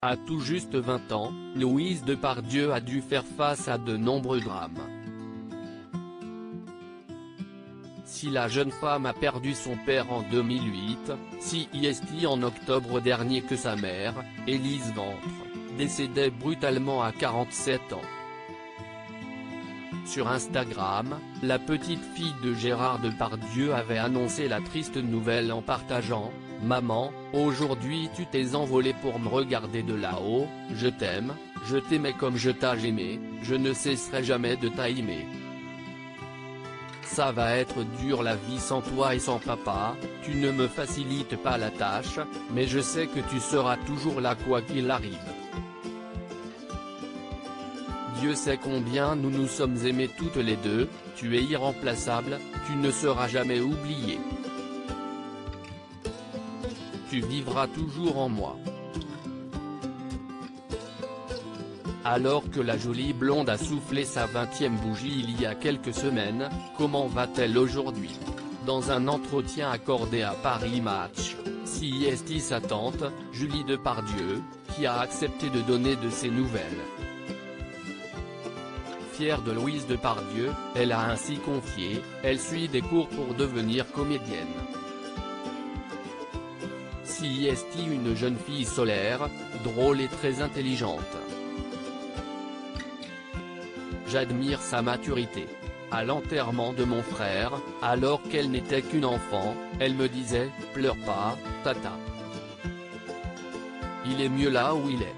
À tout juste 20 ans, Louise Depardieu a dû faire face à de nombreux drames. Si la jeune femme a perdu son père en 2008, si est en octobre dernier que sa mère, Élise Ventre, décédait brutalement à 47 ans. Sur Instagram, la petite fille de Gérard Depardieu avait annoncé la triste nouvelle en partageant « Maman, aujourd'hui tu t'es envolée pour me regarder de là-haut, je t'aimais comme je t'ai aimé, je ne cesserai jamais de t'aimer. Ça va être dur la vie sans toi et sans papa, tu ne me facilites pas la tâche, mais je sais que tu seras toujours là quoi qu'il arrive. Dieu sait combien nous nous sommes aimés toutes les deux, tu es irremplaçable, tu ne seras jamais oublié. Tu vivras toujours en moi. » Alors que la jolie blonde a soufflé sa 20e bougie il y a quelques semaines, comment va-t-elle aujourd'hui? Dans un entretien accordé à Paris Match, CST sa tante, Julie Depardieu, qui a accepté de donner de ses nouvelles. Fière de Louise Depardieu, elle a ainsi confié, elle suit des cours pour devenir comédienne. CST une jeune fille solaire, drôle et très intelligente. J'admire sa maturité. À l'enterrement de mon frère, alors qu'elle n'était qu'une enfant, elle me disait « Pleure pas, tata. Il est mieux là où il est. »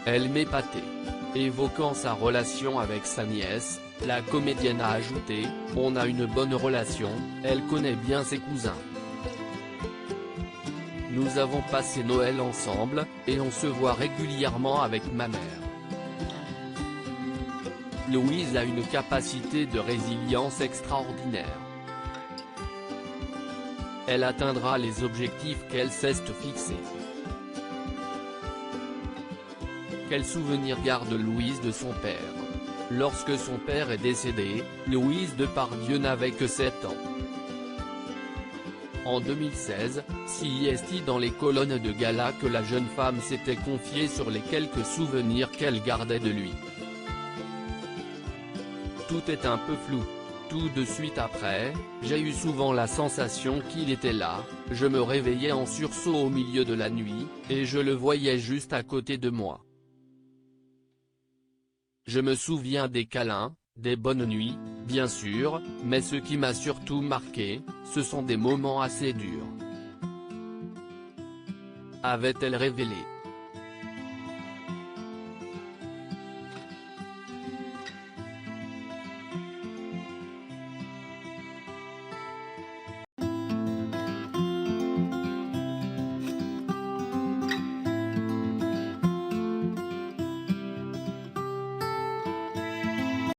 Elle m'épatait. Évoquant sa relation avec sa nièce, la comédienne a ajouté « On a une bonne relation, elle connaît bien ses cousins. Nous avons passé Noël ensemble, et on se voit régulièrement avec ma mère. » Louise a une capacité de résilience extraordinaire. Elle atteindra les objectifs qu'elle s'est fixés. Quel souvenir garde Louise de son père? Lorsque son père est décédé, Louise Depardieu n'avait que 7 ans. En 2016, CST dans les colonnes de gala que la jeune femme s'était confiée sur les quelques souvenirs qu'elle gardait de lui. Tout est un peu flou. Tout de suite après, j'ai eu souvent la sensation qu'il était là, je me réveillais en sursaut au milieu de la nuit, et je le voyais juste à côté de moi. Je me souviens des câlins, des bonnes nuits, bien sûr, mais ce qui m'a surtout marqué, ce sont des moments assez durs. Avait-elle révélé.